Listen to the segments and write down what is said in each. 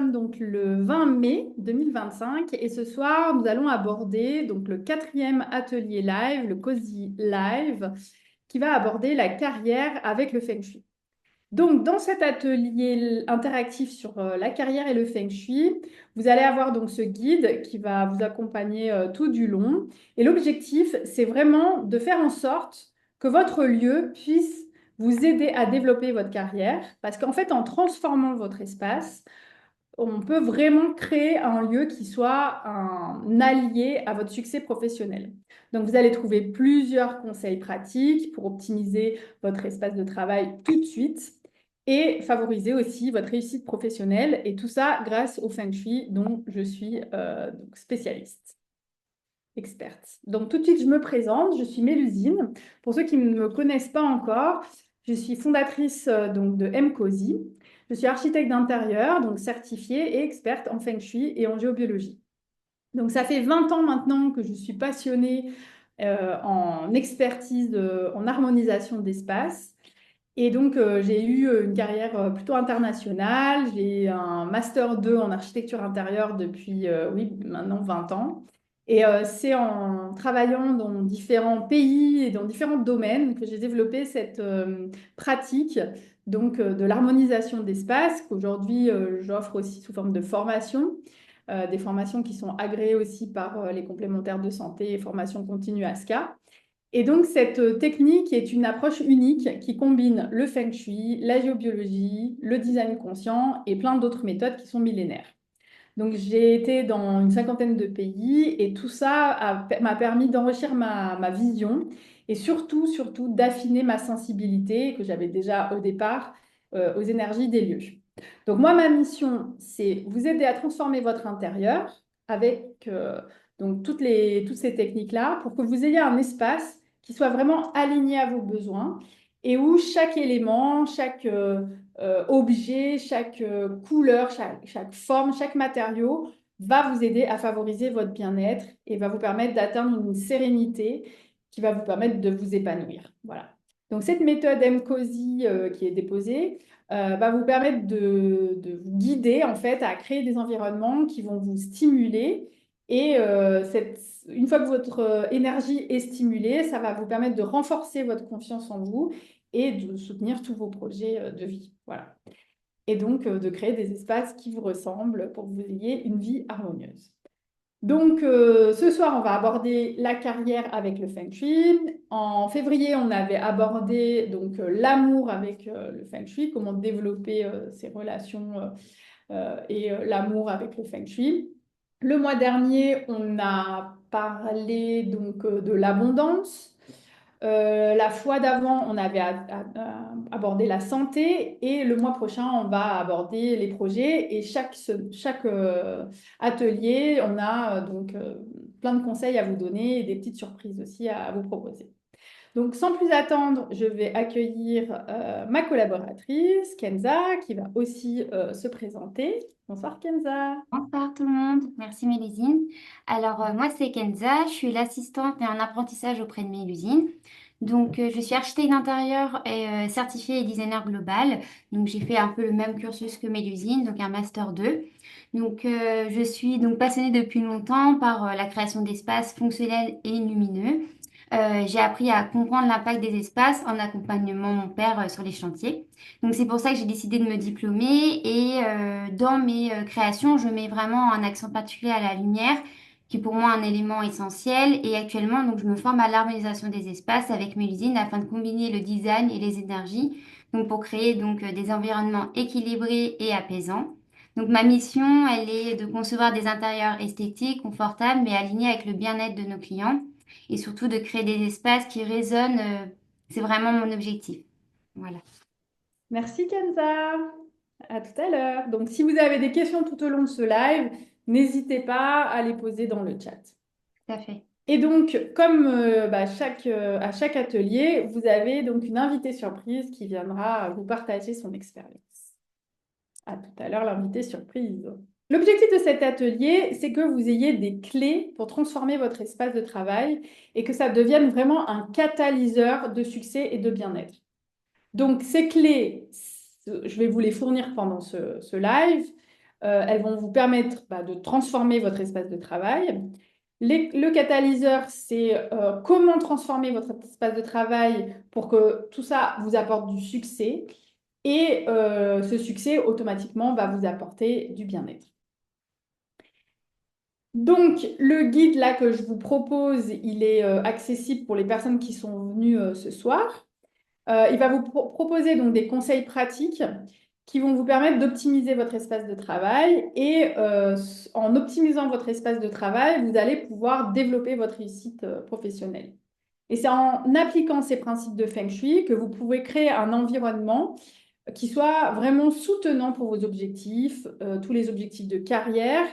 sommes donc le 20 mai 2025 et ce soir, nous allons aborder donc le quatrième atelier live, le Cozy Live, qui va aborder la carrière avec le Feng Shui. Donc, dans cet atelier interactif sur la carrière et le Feng Shui, vous allez avoir donc ce guide qui va vous accompagner tout du long. Et l'objectif, c'est vraiment de faire en sorte que votre lieu puisse vous aider à développer votre carrière. Parce qu'en fait, en transformant votre espace, on peut vraiment créer un lieu qui soit un allié à votre succès professionnel. Donc, vous allez trouver plusieurs conseils pratiques pour optimiser votre espace de travail tout de suite et favoriser aussi votre réussite professionnelle. Et tout ça grâce au Feng Shui dont je suis donc spécialiste, experte. Donc, tout de suite, je me présente. Je suis Mélusine. Pour ceux qui ne me connaissent pas encore, je suis fondatrice donc de M-Cozy. Je suis architecte d'intérieur, donc certifiée et experte en Feng Shui et en géobiologie. Donc, ça fait 20 ans maintenant que je suis passionnée en expertise, en harmonisation d'espace. Et donc, j'ai eu une carrière plutôt internationale. J'ai un master 2 en architecture intérieure depuis, oui, maintenant 20 ans. Et c'est en travaillant dans différents pays et dans différents domaines que j'ai développé cette pratique donc, de l'harmonisation d'espace qu'aujourd'hui j'offre aussi sous forme de formation, des formations qui sont agréées aussi par les complémentaires de santé et formation continue ASCA. Et donc, cette technique est une approche unique qui combine le Feng Shui, la géobiologie, le design conscient et plein d'autres méthodes qui sont millénaires. Donc, j'ai été dans une cinquantaine de pays et tout ça m'a permis d'enrichir ma vision et surtout d'affiner ma sensibilité que j'avais déjà au départ aux énergies des lieux. Donc, moi, ma mission, c'est vous aider à transformer votre intérieur avec donc toutes ces techniques-là pour que vous ayez un espace qui soit vraiment aligné à vos besoins et où chaque élément, chaque objet, chaque couleur, chaque forme, chaque matériau va vous aider à favoriser votre bien-être et va vous permettre d'atteindre une sérénité qui va vous permettre de vous épanouir. Voilà. Donc, cette méthode M-Cozy qui est déposée va vous permettre de vous guider en fait à créer des environnements qui vont vous stimuler. Et une fois que votre énergie est stimulée, ça va vous permettre de renforcer votre confiance en vous et de soutenir tous vos projets de vie. Voilà. Et donc, de créer des espaces qui vous ressemblent pour que vous ayez une vie harmonieuse. Donc, ce soir, on va aborder la carrière avec le Feng Shui. En février, on avait abordé donc l'amour avec le Feng Shui, comment développer ses relations et l'amour avec le Feng Shui. Le mois dernier, on a parlé donc de l'abondance. La fois d'avant, on avait abordé la santé et le mois prochain, on va aborder les projets et chaque atelier, on a donc plein de conseils à vous donner et des petites surprises aussi à vous proposer. Donc, sans plus attendre, je vais accueillir ma collaboratrice, Kenza, qui va aussi se présenter. Bonsoir, Kenza. Bonsoir tout le monde, merci Mélusine. Alors moi c'est Kenza, je suis l'assistante et en apprentissage auprès de Mélusine. Donc je suis architecte d'intérieur et certifiée designer global. Donc j'ai fait un peu le même cursus que Mélusine, donc un master 2. Donc je suis donc passionnée depuis longtemps par la création d'espaces fonctionnels et lumineux. J'ai appris à comprendre l'impact des espaces en accompagnement mon père sur les chantiers. Donc c'est pour ça que j'ai décidé de me diplômer et dans mes créations, je mets vraiment un accent particulier à la lumière, qui est pour moi un élément essentiel. Et actuellement, donc je me forme à l'harmonisation des espaces avec mes usines afin de combiner le design et les énergies, donc pour créer donc des environnements équilibrés et apaisants. Donc ma mission, elle est de concevoir des intérieurs esthétiques, confortables, mais alignés avec le bien-être de nos clients et surtout de créer des espaces qui résonnent. C'est vraiment mon objectif. Voilà. Merci, Kenza. À tout à l'heure. Donc, si vous avez des questions tout au long de ce live, n'hésitez pas à les poser dans le chat. Tout à fait. Et donc, comme à chaque atelier, vous avez donc une invitée surprise qui viendra vous partager son expérience. À tout à l'heure, l'invitée surprise. L'objectif de cet atelier, c'est que vous ayez des clés pour transformer votre espace de travail et que ça devienne vraiment un catalyseur de succès et de bien-être. Donc, ces clés, je vais vous les fournir pendant ce live. Elles vont vous permettre de transformer votre espace de travail. Le catalyseur, c'est comment transformer votre espace de travail pour que tout ça vous apporte du succès. Et ce succès, automatiquement, va vous apporter du bien-être. Donc, le guide là que je vous propose, il est accessible pour les personnes qui sont venues ce soir. Il va vous proposer donc des conseils pratiques qui vont vous permettre d'optimiser votre espace de travail et en optimisant votre espace de travail, vous allez pouvoir développer votre réussite professionnelle. Et c'est en appliquant ces principes de Feng Shui que vous pouvez créer un environnement qui soit vraiment soutenant pour vos objectifs, tous les objectifs de carrière,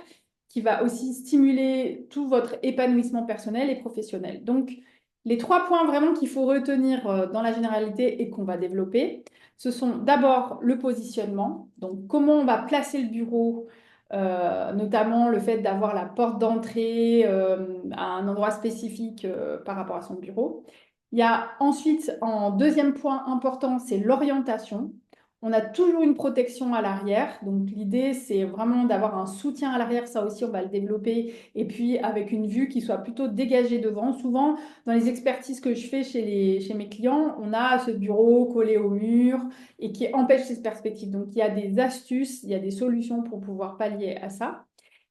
qui va aussi stimuler tout votre épanouissement personnel et professionnel. Donc, les 3 points vraiment qu'il faut retenir dans la généralité et qu'on va développer, ce sont d'abord le positionnement, donc comment on va placer le bureau, notamment le fait d'avoir la porte d'entrée à un endroit spécifique par rapport à son bureau. Il y a ensuite, en deuxième point important, c'est l'orientation. On a toujours une protection à l'arrière. Donc, l'idée, c'est vraiment d'avoir un soutien à l'arrière. Ça aussi, on va le développer. Et puis, avec une vue qui soit plutôt dégagée devant. Souvent, dans les expertises que je fais chez mes clients, on a ce bureau collé au mur et qui empêche cette perspective. Donc, il y a des astuces, il y a des solutions pour pouvoir pallier à ça.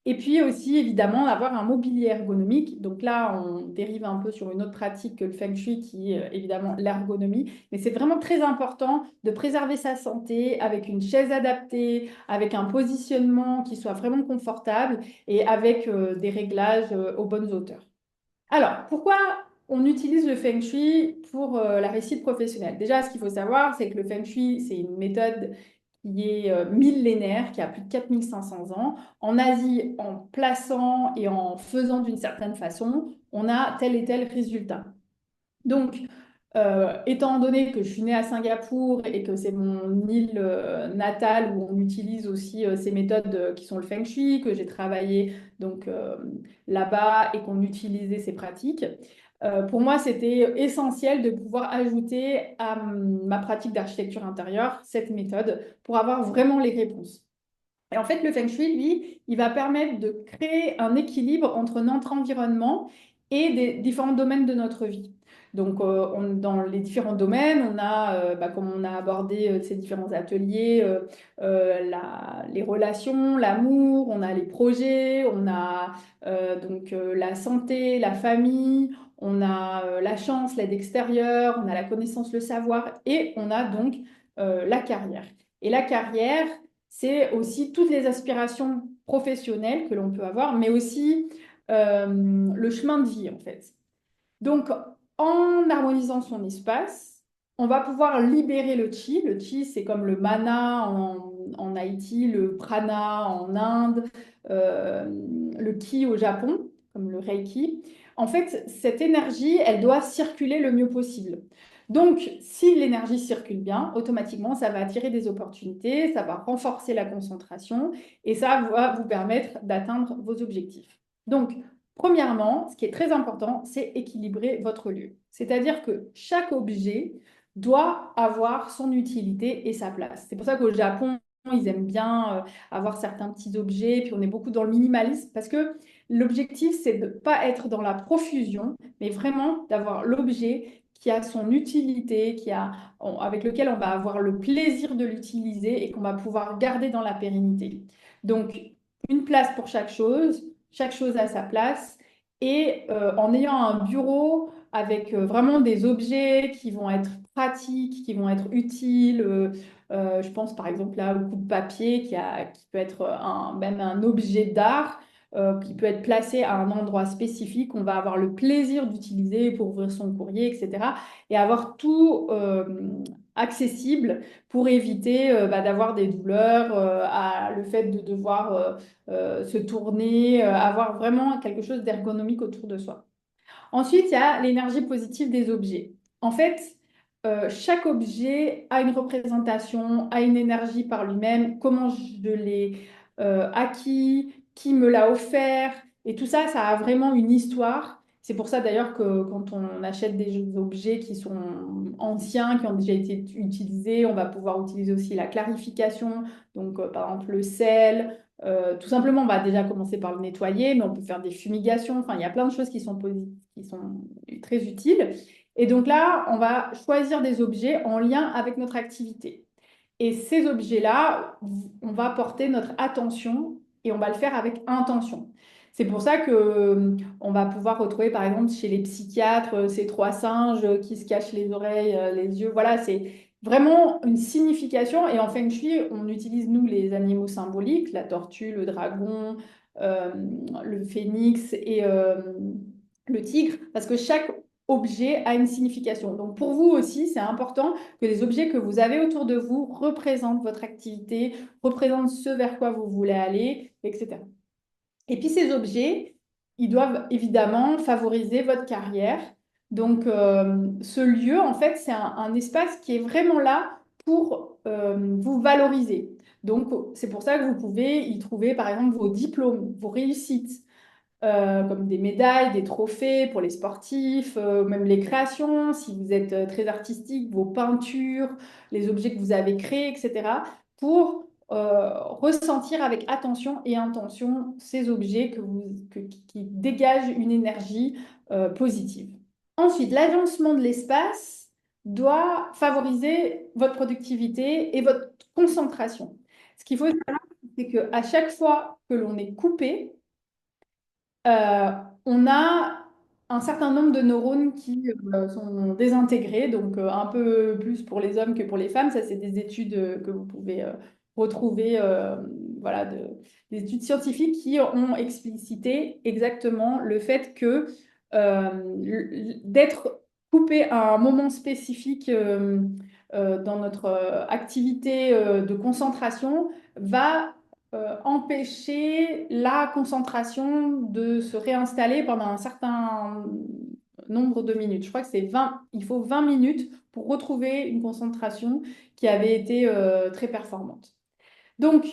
Et puis aussi, évidemment, avoir un mobilier ergonomique. Donc là, on dérive un peu sur une autre pratique que le Feng Shui, qui est évidemment l'ergonomie. Mais c'est vraiment très important de préserver sa santé avec une chaise adaptée, avec un positionnement qui soit vraiment confortable et avec des réglages aux bonnes hauteurs. Alors, pourquoi on utilise le Feng Shui pour la réussite professionnelle? Déjà, ce qu'il faut savoir, c'est que le Feng Shui, c'est une méthode qui est millénaire, qui a plus de 4500 ans. En Asie, en plaçant et en faisant d'une certaine façon, on a tel et tel résultat. Donc, étant donné que je suis née à Singapour et que c'est mon île natale où on utilise aussi ces méthodes qui sont le Feng Shui, que j'ai travaillé donc là-bas et qu'on utilisait ces pratiques, pour moi, c'était essentiel de pouvoir ajouter à ma pratique d'architecture intérieure cette méthode pour avoir vraiment les réponses. Et en fait, le Feng Shui, lui, il va permettre de créer un équilibre entre notre environnement et des différents domaines de notre vie. Donc, dans les différents domaines, on a, comme on a abordé ces différents ateliers, les relations, l'amour, on a les projets, on a la santé, la famille, on a la chance, l'aide extérieure, on a la connaissance, le savoir, et on a donc la carrière. Et la carrière, c'est aussi toutes les aspirations professionnelles que l'on peut avoir, mais aussi le chemin de vie, en fait. Donc, en harmonisant son espace, on va pouvoir libérer le chi. Le chi, c'est comme le mana en Haïti, le prana en Inde, euh, le ki au Japon, comme le reiki. En fait, cette énergie, elle doit circuler le mieux possible. Donc, si l'énergie circule bien, automatiquement, ça va attirer des opportunités, ça va renforcer la concentration et ça va vous permettre d'atteindre vos objectifs. Donc, premièrement, ce qui est très important, c'est équilibrer votre lieu. C'est-à-dire que chaque objet doit avoir son utilité et sa place. C'est pour ça qu'au Japon, ils aiment bien avoir certains petits objets, puis on est beaucoup dans le minimalisme, parce que l'objectif, c'est de ne pas être dans la profusion, mais vraiment d'avoir l'objet qui a son utilité, avec lequel on va avoir le plaisir de l'utiliser et qu'on va pouvoir garder dans la pérennité. Donc, une place pour chaque chose à sa place, et en ayant un bureau avec vraiment des objets qui vont être pratiques, qui vont être utiles. Je pense par exemple là au coup de papier qui peut être même un objet d'art qui peut être placé à un endroit spécifique. On va avoir le plaisir d'utiliser pour ouvrir son courrier, etc. Et avoir tout accessible pour éviter d'avoir des douleurs, le fait de devoir se tourner, avoir vraiment quelque chose d'ergonomique autour de soi. Ensuite, il y a l'énergie positive des objets. En fait, chaque objet a une représentation, a une énergie par lui-même, comment je l'ai acquis, qui me l'a offert, et tout ça, ça a vraiment une histoire. C'est pour ça d'ailleurs que quand on achète des objets qui sont anciens, qui ont déjà été utilisés, on va pouvoir utiliser aussi la clarification, donc par exemple le sel, Tout simplement, on va déjà commencer par le nettoyer, mais on peut faire des fumigations. Enfin, il y a plein de choses qui sont très utiles. Et donc là, on va choisir des objets en lien avec notre activité. Et ces objets-là, on va porter notre attention et on va le faire avec intention. C'est pour ça que on va pouvoir retrouver, par exemple, chez les psychiatres, ces trois singes qui se cachent les oreilles, les yeux. Voilà, c'est vraiment une signification. Et en Feng Shui, on utilise, nous, les animaux symboliques, la tortue, le dragon, euh, le phénix et le tigre, parce que chaque objet a une signification. Donc pour vous aussi, c'est important que les objets que vous avez autour de vous représentent votre activité, représentent ce vers quoi vous voulez aller, etc. Et puis ces objets, ils doivent évidemment favoriser votre carrière. Donc ce lieu, en fait, c'est un espace qui est vraiment là pour vous valoriser. Donc c'est pour ça que vous pouvez y trouver, par exemple, vos diplômes, vos réussites, comme des médailles, des trophées pour les sportifs, même les créations, si vous êtes très artistique, vos peintures, les objets que vous avez créés, etc., pour ressentir avec attention et intention ces objets qui dégagent une énergie positive. Ensuite, l'agencement de l'espace doit favoriser votre productivité et votre concentration. Ce qu'il faut savoir, c'est qu'à chaque fois que l'on est coupé, euh, on a un certain nombre de neurones qui sont désintégrés, donc un peu plus pour les hommes que pour les femmes. Ça, c'est des études que vous pouvez retrouver, voilà, des études scientifiques qui ont explicité exactement le fait que d'être coupé à un moment spécifique dans notre activité de concentration va empêcher la concentration de se réinstaller pendant un certain nombre de minutes. Je crois que c'est 20, il faut 20 minutes pour retrouver une concentration qui avait été très performante. Donc,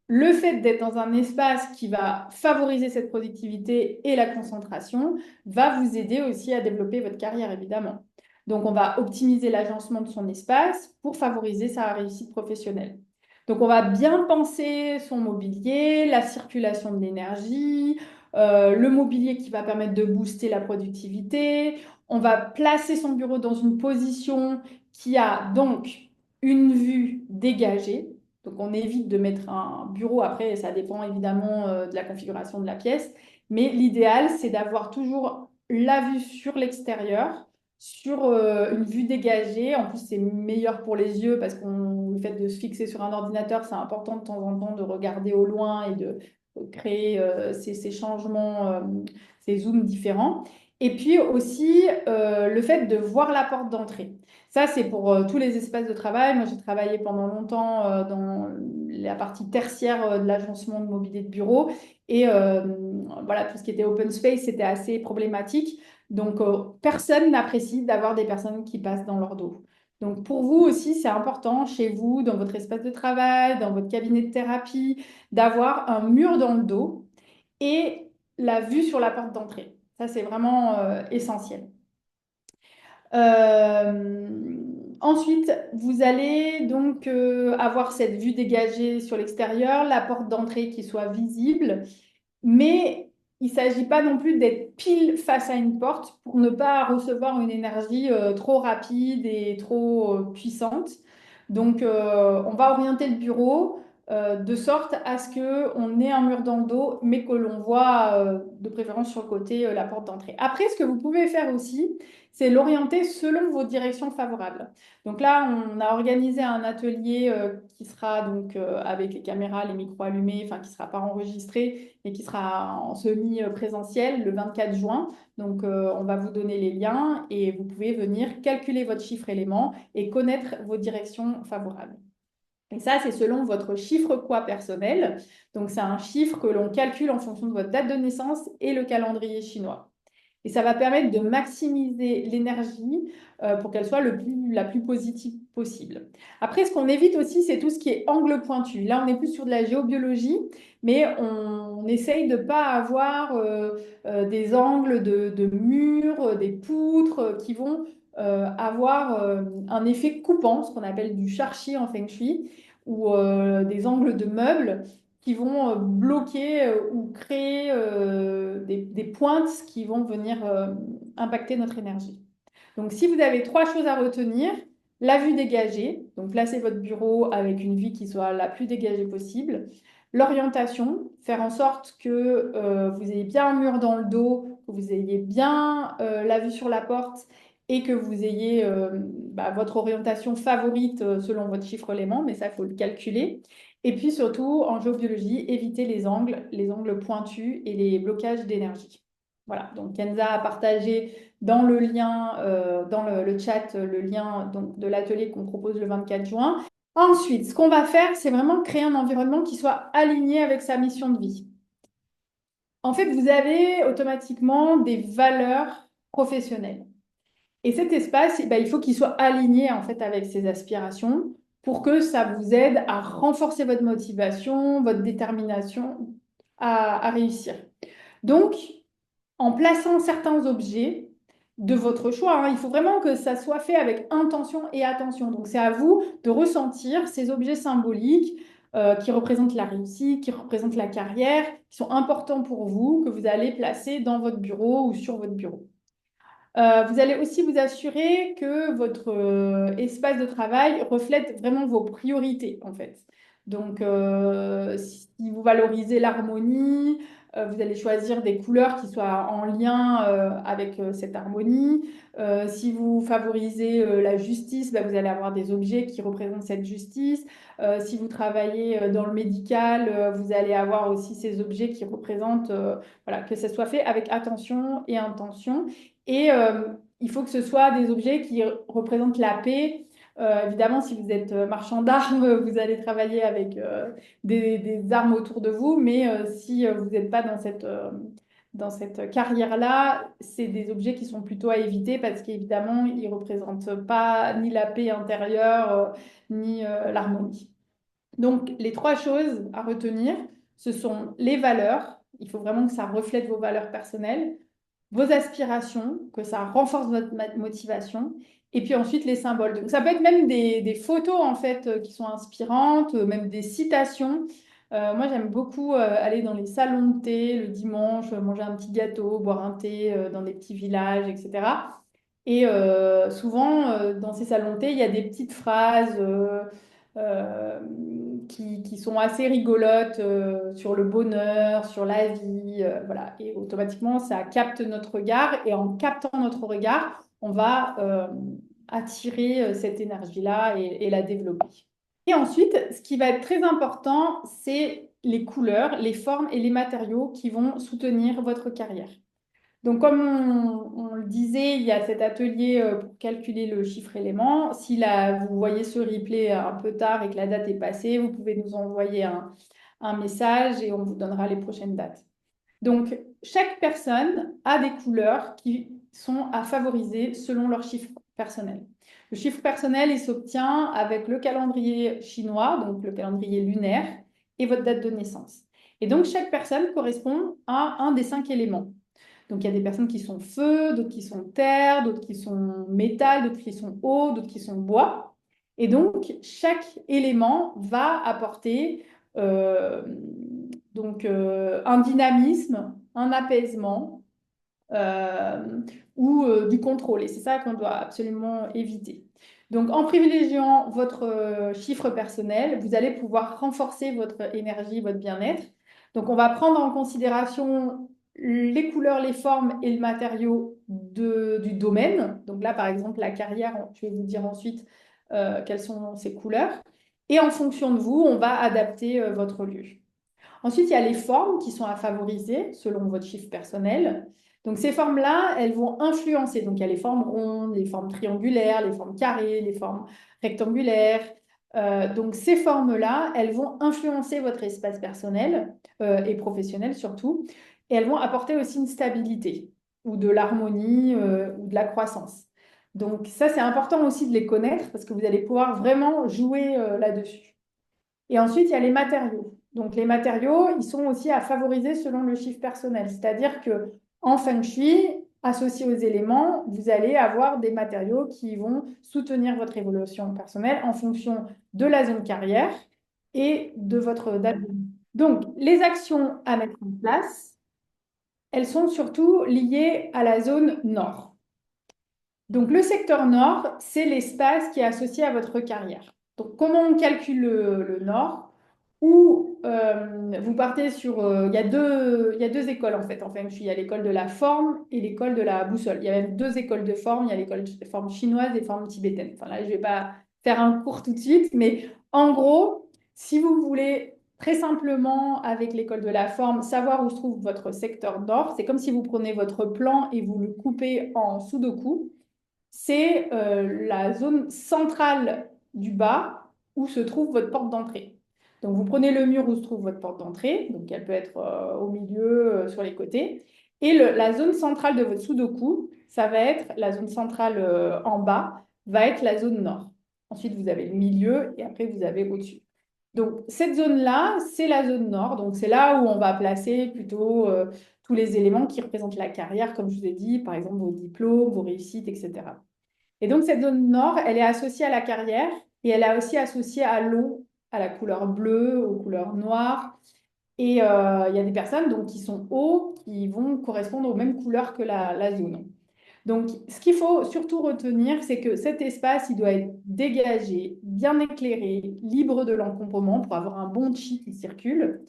le fait d'être dans un espace qui va favoriser cette productivité et la concentration va vous aider aussi à développer votre carrière, évidemment. Donc, on va optimiser l'agencement de son espace pour favoriser sa réussite professionnelle. Donc, on va bien penser son mobilier, la circulation de l'énergie, le mobilier qui va permettre de booster la productivité. On va placer son bureau dans une position qui a donc une vue dégagée. Donc, on évite de mettre un bureau. Après, ça dépend évidemment de la configuration de la pièce. Mais l'idéal, c'est d'avoir toujours la vue sur l'extérieur, sur une vue dégagée. En plus, c'est meilleur pour les yeux parce que le fait de se fixer sur un ordinateur, c'est important de temps en temps de regarder au loin et de créer ces changements, ces zooms différents. Et puis aussi, le fait de voir la porte d'entrée. Ça, c'est pour tous les espaces de travail. Moi, j'ai travaillé pendant longtemps dans la partie tertiaire de l'agencement de mobilier de bureau. Et voilà, tout ce qui était open space, c'était assez problématique. Donc, personne n'apprécie d'avoir des personnes qui passent dans leur dos. Donc, pour vous aussi, c'est important chez vous, dans votre espace de travail, dans votre cabinet de thérapie, d'avoir un mur dans le dos et la vue sur la porte d'entrée. Ça, c'est vraiment essentiel. Euh, Ensuite, vous allez donc avoir cette vue dégagée sur l'extérieur, la porte d'entrée qui soit visible, mais il ne s'agit pas non plus d'être pile face à une porte pour ne pas recevoir une énergie trop rapide et trop puissante. Donc, on va orienter le bureau de sorte à ce qu'on ait un mur dans le dos, mais que l'on voit de préférence sur le côté la porte d'entrée. Après, ce que vous pouvez faire aussi, c'est l'orienter selon vos directions favorables. Donc là, on a organisé un atelier qui sera donc avec les caméras, les micros allumés, enfin qui ne sera pas enregistré et qui sera en semi-présentiel le 24 juin. Donc on va vous donner les liens et vous pouvez venir calculer votre chiffre élément et connaître vos directions favorables. Et ça, c'est selon votre chiffre quoi personnel. Donc c'est un chiffre que l'on calcule en fonction de votre date de naissance et le calendrier chinois. Et ça va permettre de maximiser l'énergie pour qu'elle soit la plus positive possible. Après, ce qu'on évite aussi, c'est tout ce qui est angle pointu. Là, on est plus sur de la géobiologie, mais on essaye de ne pas avoir des angles de murs, des poutres qui vont avoir un effet coupant, ce qu'on appelle du charqi en feng shui, ou des angles de meubles qui vont bloquer ou créer des pointes qui vont venir impacter notre énergie. Donc, si vous avez trois choses à retenir, la vue dégagée, donc placez votre bureau avec une vue qui soit la plus dégagée possible. L'orientation, faire en sorte que vous ayez bien un mur dans le dos, que vous ayez bien la vue sur la porte et que vous ayez votre orientation favorite selon votre chiffre élément, mais ça, il faut le calculer. Et puis surtout, en géobiologie, éviter les angles pointus et les blocages d'énergie. Voilà, donc Kenza a partagé dans le lien, dans le chat, le lien donc, de l'atelier qu'on propose le 24 juin. Ensuite, ce qu'on va faire, c'est vraiment créer un environnement qui soit aligné avec sa mission de vie. En fait, vous avez automatiquement des valeurs professionnelles. Et cet espace, eh ben, il faut qu'il soit aligné en fait avec ses aspirations pour que ça vous aide à renforcer votre motivation, votre détermination à réussir. Donc, en plaçant certains objets de votre choix, hein, il faut vraiment que ça soit fait avec intention et attention. Donc, c'est à vous de ressentir ces objets symboliques qui représentent la réussite, qui représentent la carrière, qui sont importants pour vous, que vous allez placer dans votre bureau ou sur votre bureau. Vous allez aussi vous assurer que votre espace de travail reflète vraiment vos priorités, en fait. Donc, si vous valorisez l'harmonie, vous allez choisir des couleurs qui soient en lien avec cette harmonie. Si vous favorisez la justice, bah, vous allez avoir des objets qui représentent cette justice. Si vous travaillez dans le médical, vous allez avoir aussi ces objets qui représentent, voilà, que ça soit fait avec attention et intention. Et il faut que ce soit des objets qui représentent la paix. Évidemment, si vous êtes marchand d'armes, vous allez travailler avec des armes autour de vous, mais si vous n'êtes pas dans cette carrière-là, c'est des objets qui sont plutôt à éviter parce qu'évidemment, ils ne représentent pas ni la paix intérieure, ni l'harmonie. Donc, les trois choses à retenir, ce sont les valeurs. Il faut vraiment que ça reflète vos valeurs personnelles, vos aspirations, que ça renforce votre motivation, et puis ensuite les symboles. Donc ça peut être même des photos en fait qui sont inspirantes, même des citations. Moi j'aime beaucoup aller dans les salons de thé le dimanche, manger un petit gâteau, boire un thé dans des petits villages, etc. Et souvent dans ces salons de thé, il y a des petites phrases euh, qui sont assez rigolotes sur le bonheur, sur la vie, voilà. Et automatiquement, ça capte notre regard. Et en captant notre regard, on va attirer cette énergie-là et la développer. Et ensuite, ce qui va être très important, c'est les couleurs, les formes et les matériaux qui vont soutenir votre carrière. Donc, comme on le disait, il y a cet atelier pour calculer le chiffre élément. Si là, vous voyez ce replay un peu tard et que la date est passée, vous pouvez nous envoyer un message et on vous donnera les prochaines dates. Donc, chaque personne a des couleurs qui sont à favoriser selon leur chiffre personnel. Le chiffre personnel, il s'obtient avec le calendrier chinois, donc le calendrier lunaire, et votre date de naissance. Et donc, chaque personne correspond à un des 5 éléments. Donc, il y a des personnes qui sont feu, d'autres qui sont terre, d'autres qui sont métal, d'autres qui sont eau, d'autres qui sont bois. Et donc, chaque élément va apporter un dynamisme, un apaisement ou du contrôle. Et c'est ça qu'on doit absolument éviter. Donc, en privilégiant votre chiffre personnel, vous allez pouvoir renforcer votre énergie, votre bien-être. Donc, on va prendre en considération les couleurs, les formes et le matériau du domaine. Donc là, par exemple, la carrière, je vais vous dire ensuite quelles sont ces couleurs. Et en fonction de vous, on va adapter votre lieu. Ensuite, il y a les formes qui sont à favoriser selon votre chiffre personnel. Donc, ces formes-là, elles vont influencer. Donc, il y a les formes rondes, les formes triangulaires, les formes carrées, les formes rectangulaires. Donc, ces formes-là, elles vont influencer votre espace personnel et professionnel surtout. Et elles vont apporter aussi une stabilité ou de l'harmonie ou de la croissance. Donc, ça, c'est important aussi de les connaître parce que vous allez pouvoir vraiment jouer là-dessus. Et ensuite, il y a les matériaux. Donc, les matériaux, ils sont aussi à favoriser selon le chiffre personnel. C'est-à-dire que en Feng Shui, associé aux éléments, vous allez avoir des matériaux qui vont soutenir votre évolution personnelle en fonction de la zone carrière et de votre date. Donc, les actions à mettre en place, elles sont surtout liées à la zone nord. Donc, le secteur nord, c'est l'espace qui est associé à votre carrière. Donc, comment on calcule le nord? Ou vous partez sur... il y a deux écoles en fait en Feng Shui. Il y a l'école de la forme et l'école de la boussole. Il y a même deux écoles de forme. Il y a l'école de forme chinoise et forme tibétaine. Enfin là, je ne vais pas faire un cours tout de suite, mais en gros, si vous voulez très simplement, avec l'école de la forme, savoir où se trouve votre secteur nord, c'est comme si vous prenez votre plan et vous le coupez en sudoku. C'est la zone centrale du bas où se trouve votre porte d'entrée. Donc, vous prenez le mur où se trouve votre porte d'entrée, donc elle peut être au milieu, sur les côtés. Et la zone centrale de votre sudoku, ça va être la zone centrale en bas, va être la zone nord. Ensuite, vous avez le milieu et après, vous avez au-dessus. Donc, cette zone-là, c'est la zone nord. Donc, c'est là où on va placer plutôt tous les éléments qui représentent la carrière, comme je vous ai dit, par exemple vos diplômes, vos réussites, etc. Et donc, cette zone nord, elle est associée à la carrière et elle est aussi associée à l'eau, à la couleur bleue, aux couleurs noires. Et il y a des personnes donc, qui sont hauts, qui vont correspondre aux mêmes couleurs que la zone. Donc, ce qu'il faut surtout retenir, c'est que cet espace, il doit être dégagé, bien éclairé, libre de l'encombrement pour avoir un bon chi qui circule.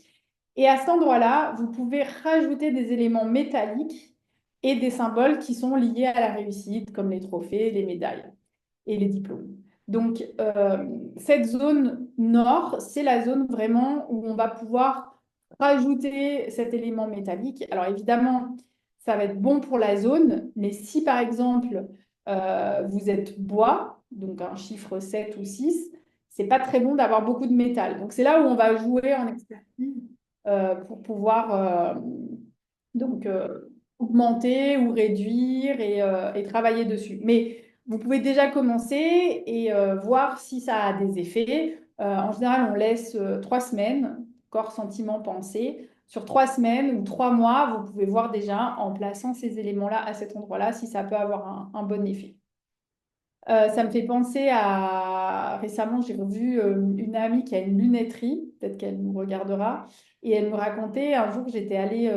Et à cet endroit-là, vous pouvez rajouter des éléments métalliques et des symboles qui sont liés à la réussite, comme les trophées, les médailles et les diplômes. Donc, cette zone nord, c'est la zone vraiment où on va pouvoir rajouter cet élément métallique. Alors, évidemment, ça va être bon pour la zone, mais si par exemple, vous êtes bois, donc un chiffre 7 ou 6, c'est pas très bon d'avoir beaucoup de métal. Donc, c'est là où on va jouer en expertise pour pouvoir donc augmenter ou réduire et travailler dessus. Mais vous pouvez déjà commencer et voir si ça a des effets. En général, on laisse 3 semaines, corps, sentiment, pensée. Sur 3 semaines ou 3 mois, vous pouvez voir déjà en plaçant ces éléments-là à cet endroit-là si ça peut avoir un bon effet. Ça me fait penser à récemment, j'ai revu une amie qui a une lunetterie, peut-être qu'elle nous regardera, et elle me racontait un jour, j'étais allée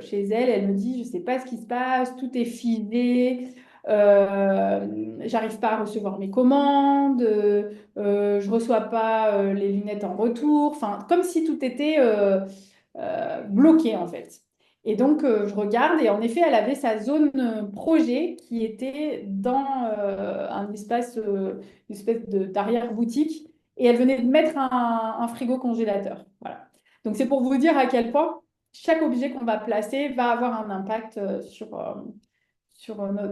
chez elle, elle me dit, je ne sais pas ce qui se passe, tout est figé, j'arrive pas à recevoir mes commandes, je reçois pas les lunettes en retour, enfin, comme si tout était bloqué en fait. Et donc, je regarde et en effet, elle avait sa zone projet qui était dans une espèce d'arrière-boutique et elle venait de mettre un frigo congélateur. Voilà. Donc, c'est pour vous dire à quel point chaque objet qu'on va placer va avoir un impact sur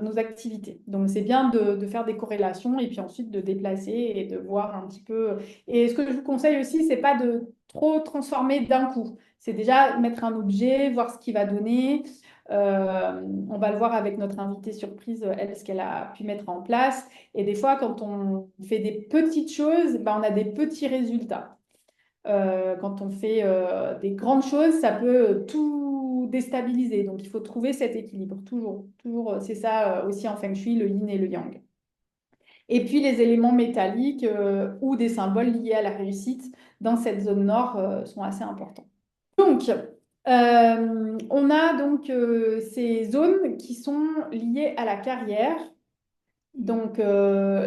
nos activités. Donc, c'est bien de faire des corrélations et puis ensuite de déplacer et de voir un petit peu. Et ce que je vous conseille aussi, c'est pas de trop transformer d'un coup. C'est déjà mettre un objet, voir ce qu'il va donner. On va le voir avec notre invitée surprise, elle, ce qu'elle a pu mettre en place. Et des fois, quand on fait des petites choses, ben, on a des petits résultats. Quand on fait des grandes choses, ça peut tout déstabiliser. Donc, il faut trouver cet équilibre, toujours. Toujours, c'est ça aussi en Feng Shui, le yin et le yang. Et puis, les éléments métalliques ou des symboles liés à la réussite dans cette zone nord sont assez importants. Donc, on a donc ces zones qui sont liées à la carrière. Donc,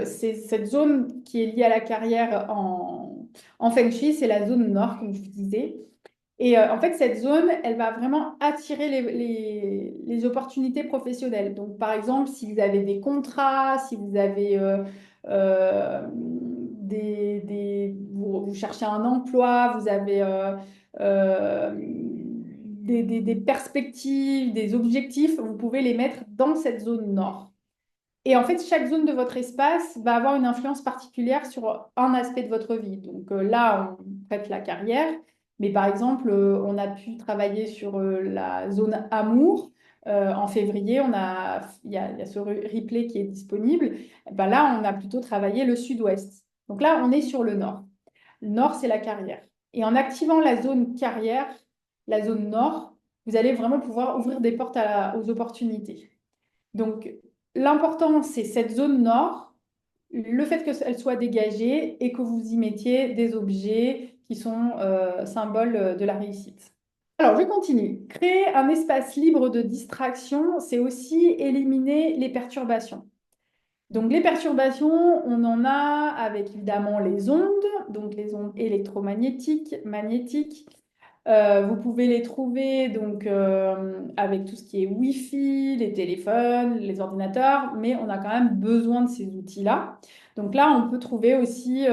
c'est cette zone qui est liée à la carrière en Feng Shui, c'est la zone nord, comme je vous disais. Et en fait, cette zone, elle va vraiment attirer les opportunités professionnelles. Donc, par exemple, si vous avez des contrats, si vous avez vous cherchez un emploi, vous avez des perspectives, des objectifs, vous pouvez les mettre dans cette zone nord. Et en fait, chaque zone de votre espace va avoir une influence particulière sur un aspect de votre vie. Donc là, on traite la carrière, mais par exemple, on a pu travailler sur la zone amour. En février, il y a ce replay qui est disponible. Et ben là, on a plutôt travaillé le sud-ouest. Donc là, on est sur le nord. Le nord, c'est la carrière. Et en activant la zone carrière, la zone nord, vous allez vraiment pouvoir ouvrir des portes aux opportunités. Donc, l'important, c'est cette zone nord, le fait qu'elle soit dégagée et que vous y mettiez des objets qui sont symboles de la réussite. Alors, je continue. Créer un espace libre de distraction, c'est aussi éliminer les perturbations. Donc, les perturbations, on en a avec évidemment les ondes, donc les ondes électromagnétiques, magnétiques. Vous pouvez les trouver donc avec tout ce qui est Wi-Fi, les téléphones, les ordinateurs, mais on a quand même besoin de ces outils-là. Donc là, on peut trouver aussi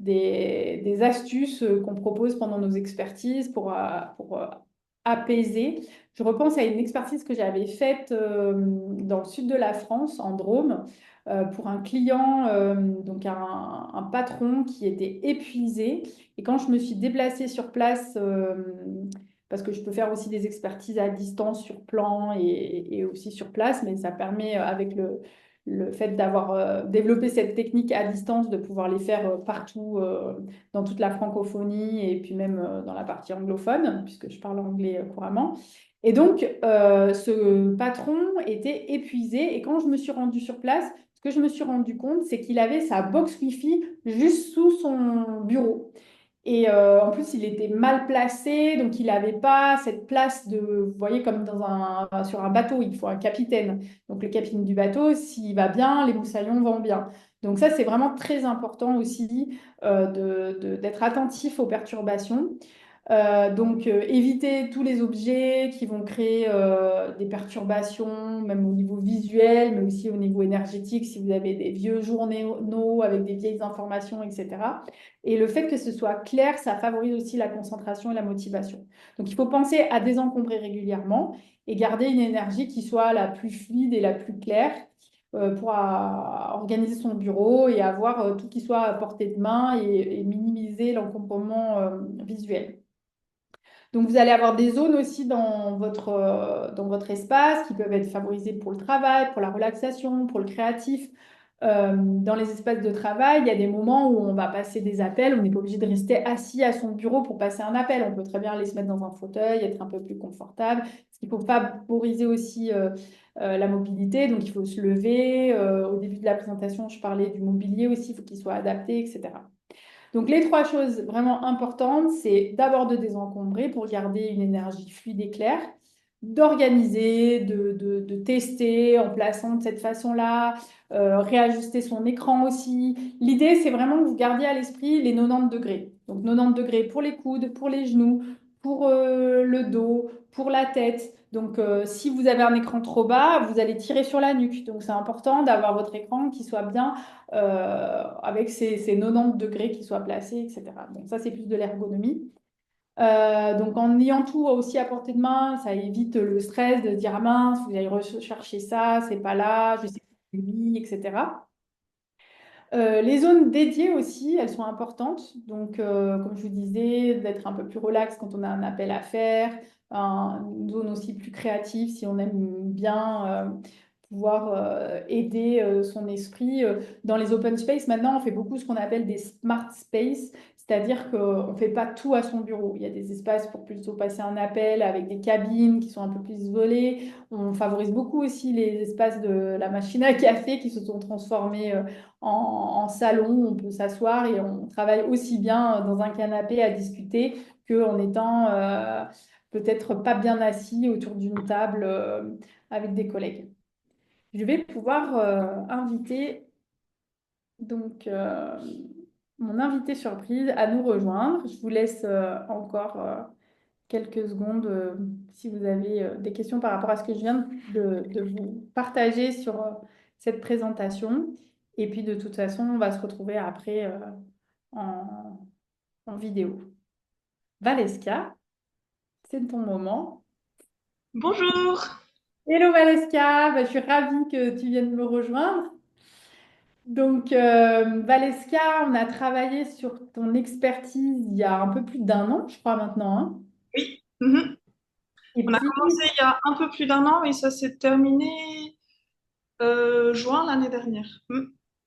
des astuces qu'on propose pendant nos expertises pour apaiser. Je repense à une expertise que j'avais faite dans le sud de la France, en Drôme, pour un client, donc un patron qui était épuisé. Et quand je me suis déplacée sur place, parce que je peux faire aussi des expertises à distance sur plan et aussi sur place, mais ça permet, avec le fait d'avoir développé cette technique à distance, de pouvoir les faire partout, dans toute la francophonie et puis même dans la partie anglophone, puisque je parle anglais couramment. Et donc, ce patron était épuisé. Et quand je me suis rendue sur place, ce que je me suis rendu compte, c'est qu'il avait sa box Wi-Fi juste sous son bureau. Et en plus, il était mal placé, donc il n'avait pas cette place de, vous voyez, comme sur un bateau, il faut un capitaine. Donc le capitaine du bateau, s'il va bien, les moussaillons vont bien. Donc ça, c'est vraiment très important aussi d'être attentif aux perturbations. Donc, éviter tous les objets qui vont créer des perturbations, même au niveau visuel, mais aussi au niveau énergétique, si vous avez des vieux journaux avec des vieilles informations, etc. Et le fait que ce soit clair, ça favorise aussi la concentration et la motivation. Donc, il faut penser à désencombrer régulièrement et garder une énergie qui soit la plus fluide et la plus claire pour organiser son bureau et avoir tout qui soit à portée de main et minimiser l'encombrement visuel. Donc, vous allez avoir des zones aussi dans votre espace qui peuvent être favorisées pour le travail, pour la relaxation, pour le créatif. Dans les espaces de travail, il y a des moments où on va passer des appels. On n'est pas obligé de rester assis à son bureau pour passer un appel. On peut très bien aller se mettre dans un fauteuil, être un peu plus confortable. Parce qu'il faut favoriser aussi la mobilité. Donc, il faut se lever. Au début de la présentation, je parlais du mobilier aussi. Il faut qu'il soit adapté, etc. Donc, les trois choses vraiment importantes, c'est d'abord de désencombrer pour garder une énergie fluide et claire, d'organiser, de tester en plaçant de cette façon-là, réajuster son écran aussi. L'idée, c'est vraiment que vous gardiez à l'esprit les 90 degrés. Donc, 90 degrés pour les coudes, pour les genoux, pour le dos, pour la tête. Donc, si vous avez un écran trop bas, vous allez tirer sur la nuque. Donc, c'est important d'avoir votre écran qui soit bien avec ces 90 degrés qui soient placés, etc. Donc ça, c'est plus de l'ergonomie. Donc en ayant tout aussi à portée de main, ça évite le stress de dire ah mince, vous allez rechercher ça, c'est pas là, je sais que c'est lui, etc. Les zones dédiées aussi, elles sont importantes. Donc, comme je vous disais, d'être un peu plus relax quand on a un appel à faire, une zone aussi plus créative si on aime bien pouvoir aider son esprit. Dans les open space, maintenant, on fait beaucoup ce qu'on appelle des smart space, c'est-à-dire qu'on ne fait pas tout à son bureau. Il y a des espaces pour plutôt passer un appel avec des cabines qui sont un peu plus isolées. On favorise beaucoup aussi les espaces de la machine à café qui se sont transformés en salon. On peut s'asseoir et on travaille aussi bien dans un canapé à discuter qu'en étant peut-être pas bien assis autour d'une table avec des collègues. Je vais pouvoir inviter donc mon invité surprise à nous rejoindre. Je vous laisse encore quelques secondes si vous avez des questions par rapport à ce que je viens de vous partager sur cette présentation. Et puis de toute façon, on va se retrouver après en, en vidéo. Valeska, c'est ton moment. Bonjour. Hello Valeska, bah, je suis ravie que tu viennes me rejoindre. Donc, Valeska, on a travaillé sur ton expertise il y a un peu plus d'un an, je crois maintenant, hein. Oui. Mhm. Et On a puis, commencé il y a un peu plus d'un an et ça s'est terminé juin l'année dernière.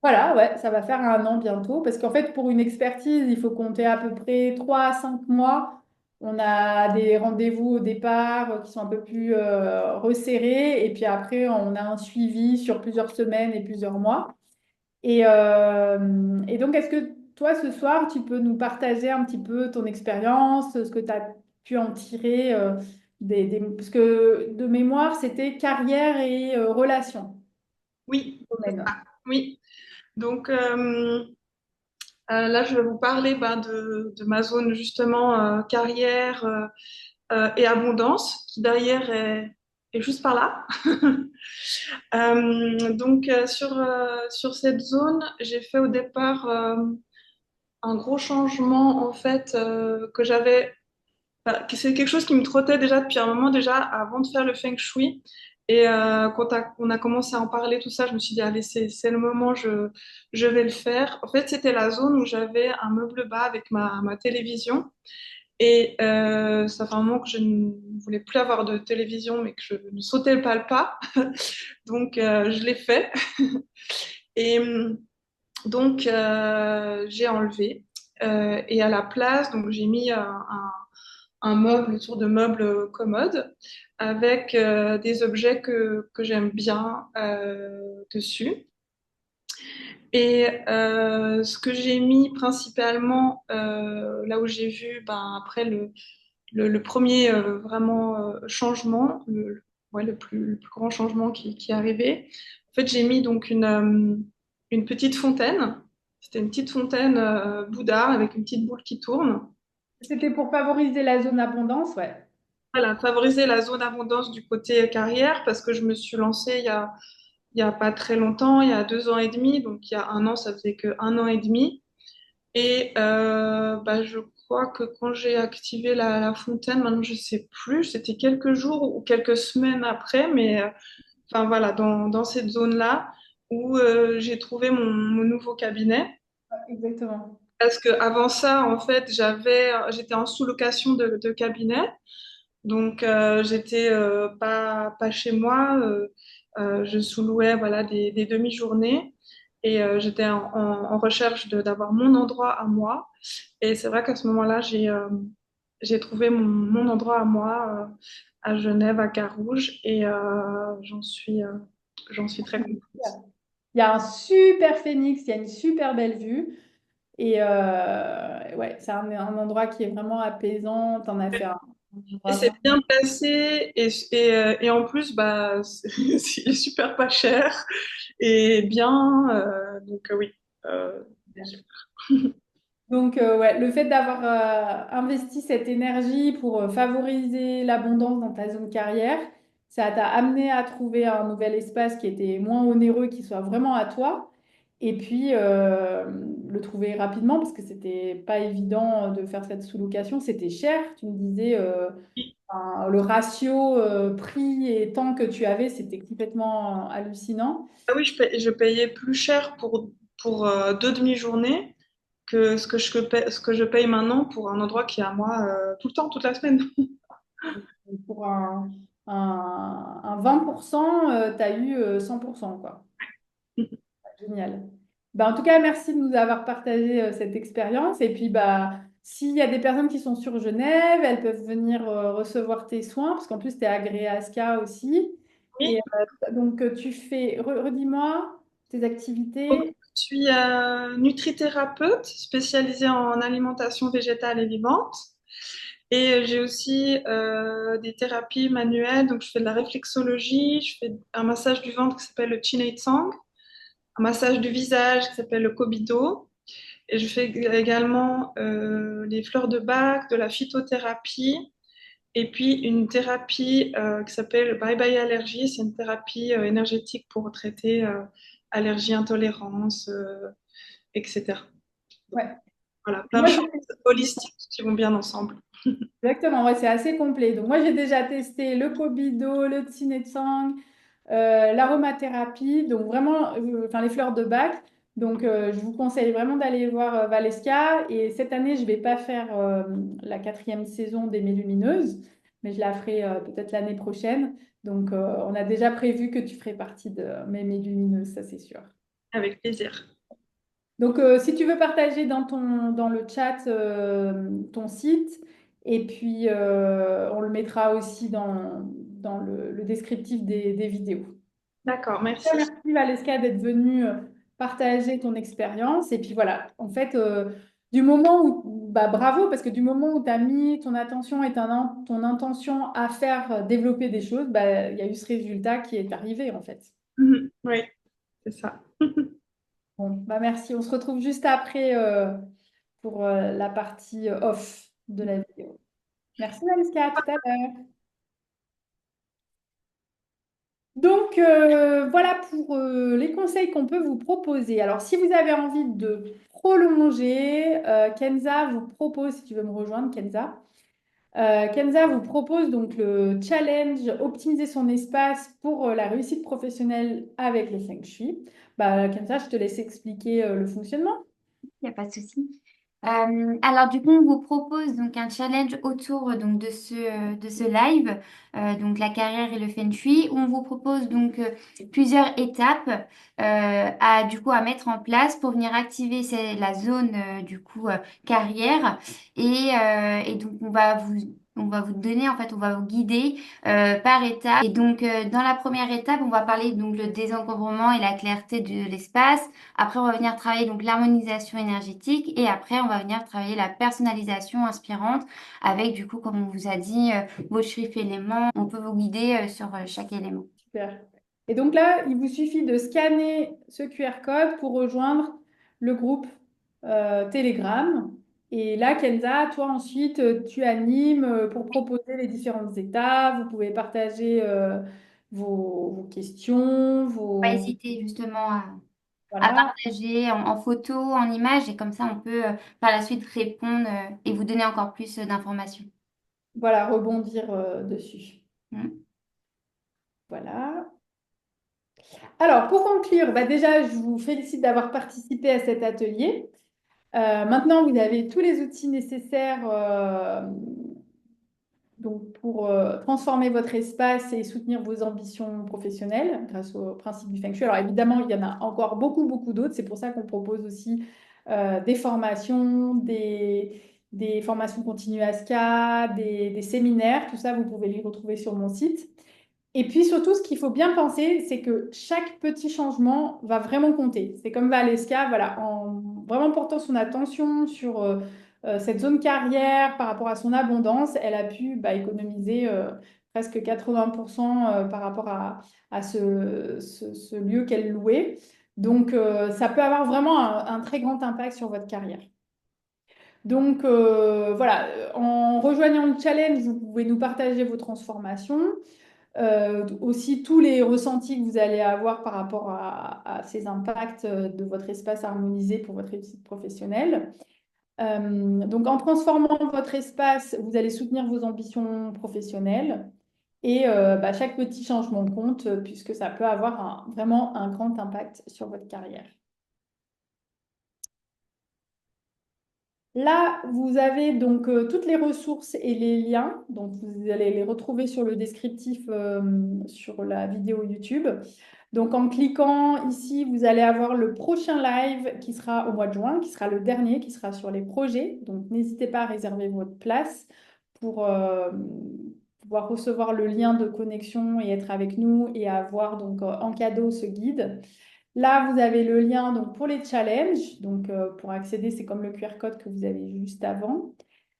voilà, ouais, ça va faire un an bientôt. Parce qu'en fait, pour une expertise, il faut compter à peu près 3 à 5 mois. On a des rendez-vous au départ qui sont un peu plus resserrés. Et puis après, on a un suivi sur plusieurs semaines et plusieurs mois. Et donc, est-ce que toi, ce soir, tu peux nous partager un petit peu ton expérience, ce que tu as pu en tirer parce que de mémoire, c'était carrière et relations. Oui, c'est Domaine. ça. Oui. Donc là, je vais vous parler de ma zone justement carrière et abondance, qui derrière est juste par là. Donc sur cette zone, j'ai fait au départ un gros changement en fait que j'avais. C'est quelque chose qui me trottait déjà depuis un moment déjà avant de faire le feng shui. Et quand on a commencé à en parler, tout ça, je me suis dit, allez, c'est le moment, je vais le faire. En fait, c'était la zone où j'avais un meuble bas avec ma télévision. Et ça fait un moment que je ne voulais plus avoir de télévision, mais que je ne sautais pas le pas. Donc, je l'ai fait. Et donc, j'ai enlevé. Et à la place, donc j'ai mis un meuble autour de meubles commodes avec des objets que j'aime bien dessus. Et ce que j'ai mis principalement, là où j'ai vu, après le premier vraiment changement, ouais, le plus grand changement qui est arrivé, en fait, j'ai mis donc une petite fontaine. C'était une petite fontaine Bouddha avec une petite boule qui tourne. C'était pour favoriser la zone abondance, ouais. Voilà, favoriser la zone abondance du côté carrière parce que je me suis lancée il y a pas très longtemps, il y a 2 ans et demi, donc il y a un an, ça faisait que 1 an et demi. Et je crois que quand j'ai activé la fontaine, maintenant je sais plus, c'était quelques jours ou quelques semaines après, mais enfin voilà, dans cette zone-là où j'ai trouvé mon nouveau cabinet. Exactement. Parce que avant ça, en fait, j'étais en sous-location de cabinet. Donc, j'étais pas chez moi. Je sous-louais voilà, des demi-journées et j'étais en recherche d'avoir mon endroit à moi. Et c'est vrai qu'à ce moment-là, j'ai trouvé mon endroit à moi à Genève, à Carouge, et j'en suis très contente. Il y a un super phénix, il y a une super belle vue. Et ouais, c'est un endroit qui est vraiment apaisant. T'en as fait un Et endroit c'est vraiment. bien placé et en plus, il est super pas cher et bien. Donc, oui. Euh, Donc, ouais, le fait d'avoir investi cette énergie pour favoriser l'abondance dans ta zone carrière, ça t'a amené à trouver un nouvel espace qui était moins onéreux, qui soit vraiment à toi. Et puis, le trouver rapidement, parce que c'était pas évident de faire cette sous-location. C'était cher. Tu me disais, le ratio prix et temps que tu avais, c'était complètement hallucinant. Ah oui, je payais plus cher pour 2 demi-journées que ce que je paye maintenant pour un endroit qui est à moi tout le temps, toute la semaine. Pour un 20%, tu as eu 100%, quoi. Génial. Bah, en tout cas, merci de nous avoir partagé cette expérience. Et puis, bah, s'il y a des personnes qui sont sur Genève, elles peuvent venir recevoir tes soins, parce qu'en plus, tu es agréé à ASCA aussi. Et Oui, donc, tu fais, redis-moi tes donc, activités. je suis nutrithérapeute spécialisée en alimentation végétale et vivante. Et j'ai aussi des thérapies manuelles. Donc, je fais de la réflexologie, je fais un massage du ventre qui s'appelle le Chin Tsang, un massage du visage qui s'appelle le Kobido. Et je fais également les fleurs de bac, de la phytothérapie, et puis une thérapie qui s'appelle Bye Bye Allergie. C'est une thérapie énergétique pour traiter allergie, intolérance, etc. Donc, Ouais. voilà, plein de Moi, choses holistiques qui vont bien ensemble. exactement, ouais, c'est assez complet. Donc, moi, j'ai déjà testé le Kobido, le Tsing, l'aromathérapie, donc vraiment, enfin, les fleurs de bac. Donc, je vous conseille vraiment d'aller voir Valeska. Et cette année, je ne vais pas faire la quatrième saison des Mélumineuses, mais je la ferai peut-être l'année prochaine. Donc, on a déjà prévu que tu ferais partie de mes Mélumineuses, ça c'est sûr. Avec plaisir. Donc, si tu veux partager dans le chat ton site, et puis on le mettra aussi dans le descriptif des vidéos. D'accord, merci. Merci Valeska d'être venue partager ton expérience. Et puis voilà, en fait, du moment où, bah, bravo, parce que du moment où tu as mis ton attention et ton intention à faire développer des choses, bah, il y a eu ce résultat qui est arrivé, en fait. Mhm. Oui, c'est ça. Bon, bah merci. On se retrouve juste après pour la partie off de la vidéo. Merci, Mariska, à tout à l'heure. Donc, voilà pour les conseils qu'on peut vous proposer. Alors, si vous avez envie de prolonger, Kenza vous propose, si tu veux me rejoindre, Kenza vous propose donc le challenge Optimiser son espace pour la réussite professionnelle avec le Feng Shui. Bah, Kenza, je te laisse expliquer le fonctionnement. Il n'y a pas de souci. Alors du coup, on vous propose donc un challenge autour donc de ce live, donc la carrière et le feng shui, où on vous propose donc plusieurs étapes à du coup à mettre en place pour venir activer la zone du coup carrière et donc on va vous donner en fait on va vous guider par étapes. Et donc dans la première étape, on va parler donc le désencombrement et la clarté de l'espace. Après, on va venir travailler donc l'harmonisation énergétique et après, on va venir travailler la personnalisation inspirante avec, du coup, comme on vous a dit, vos chiffres éléments. On peut vous guider sur chaque élément. Super. Et donc là, il vous suffit de scanner ce QR code pour rejoindre le groupe Telegram. Et là, Kenza, toi ensuite, tu animes pour proposer les différentes étapes. Vous pouvez partager vos questions, Pas vos... hésiter justement à Voilà, partager en photo, en image et comme ça, on peut par la suite répondre et vous donner encore plus d'informations. voilà, rebondir dessus. Mm. Voilà. Alors, pour conclure, bah déjà, je vous félicite d'avoir participé à cet atelier. Maintenant, vous avez tous les outils nécessaires donc pour transformer votre espace et soutenir vos ambitions professionnelles grâce au principe du Feng Shui. Alors évidemment, il y en a encore beaucoup, beaucoup d'autres. C'est pour ça qu'on propose aussi des formations, des formations continues ASCA, des séminaires. Tout ça, vous pouvez les retrouver sur mon site. Et puis surtout, ce qu'il faut bien penser, c'est que chaque petit changement va vraiment compter. C'est comme Valeska, voilà, en vraiment portant son attention sur cette zone carrière par rapport à son abondance, elle a pu bah, économiser presque 80% par rapport à ce lieu qu'elle louait. Donc, ça peut avoir vraiment un très grand impact sur votre carrière. Donc, voilà, en rejoignant le challenge, vous pouvez nous partager vos transformations. Aussi tous les ressentis que vous allez avoir par rapport à ces impacts de votre espace harmonisé pour votre réussite professionnelle. Donc, en transformant votre espace, vous allez soutenir vos ambitions professionnelles et bah, chaque petit changement compte puisque ça peut avoir vraiment un grand impact sur votre carrière. Là, vous avez donc toutes les ressources et les liens. Donc, vous allez les retrouver sur le descriptif sur la vidéo YouTube. Donc, en cliquant ici, vous allez avoir le prochain live qui sera au mois de juin, qui sera le dernier, qui sera sur les projets. Donc, n'hésitez pas à réserver votre place pour pouvoir recevoir le lien de connexion et être avec nous et avoir donc en cadeau ce guide. Là, vous avez le lien donc, pour les challenges. Donc, pour accéder, c'est comme le QR code que vous avez juste avant.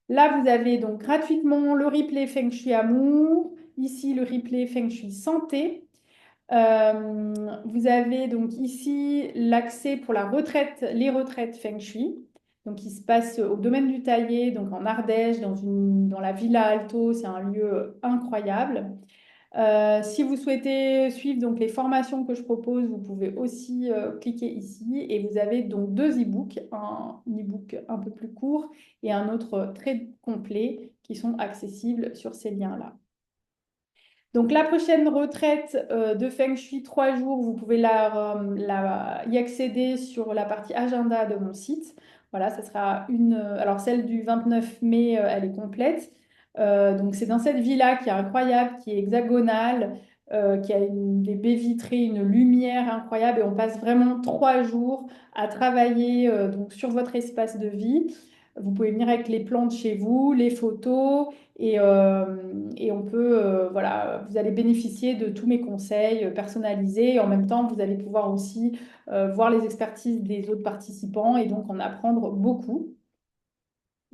Là, vous avez donc gratuitement le replay Feng Shui Amour. Ici, le replay Feng Shui Santé. Vous avez donc ici l'accès pour la retraite, les retraites Feng Shui. Donc, qui se passe au domaine du Taillé, donc en Ardèche, dans la Villa Alto. C'est un lieu incroyable. Si vous souhaitez suivre donc, les formations que je propose, vous pouvez aussi cliquer ici et vous avez donc deux e-books, un e-book un peu plus court et un autre très complet qui sont accessibles sur ces liens-là. Donc la prochaine retraite de Feng Shui, 3 jours, vous pouvez y accéder sur la partie agenda de mon site. Voilà, ça sera alors celle du 29 mai, elle est complète. Donc c'est dans cette villa qui est incroyable, qui est hexagonale, qui a des baies vitrées, une lumière incroyable et on passe vraiment 3 jours à travailler donc sur votre espace de vie. Vous pouvez venir avec les plans de chez vous, les photos, et on peut, voilà, vous allez bénéficier de tous mes conseils personnalisés. Et en même temps, vous allez pouvoir aussi voir les expertises des autres participants et donc en apprendre beaucoup.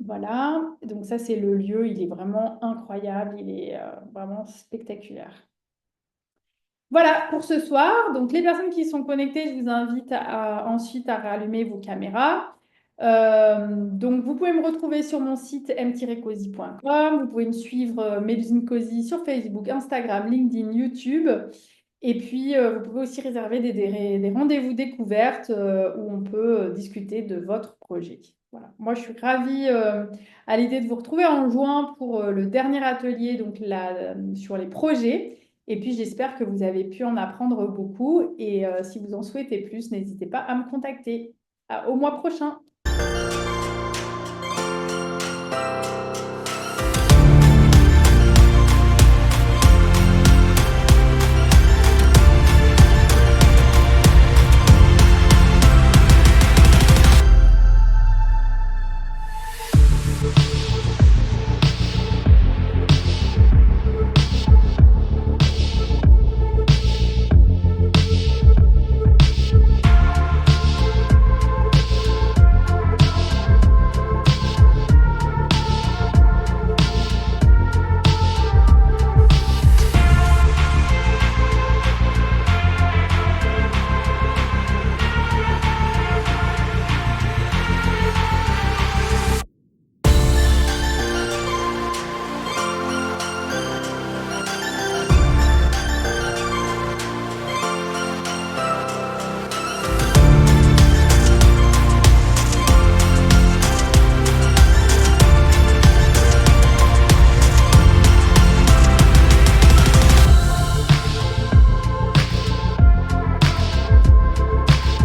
Voilà, donc ça c'est le lieu, il est vraiment incroyable, il est vraiment spectaculaire. Voilà pour ce soir. Donc les personnes qui sont connectées, je vous invite ensuite à rallumer vos caméras. Donc vous pouvez me retrouver sur mon site m-cozy.com. Vous pouvez me suivre Mélusine Cozy sur Facebook, Instagram, LinkedIn, YouTube. Et puis vous pouvez aussi réserver des rendez-vous découvertes où on peut discuter de votre projet. Voilà. Moi, je suis ravie à l'idée de vous retrouver en juin pour le dernier atelier donc sur les projets. Et puis, j'espère que vous avez pu en apprendre beaucoup. Et si vous en souhaitez plus, n'hésitez pas à me contacter. Au mois prochain.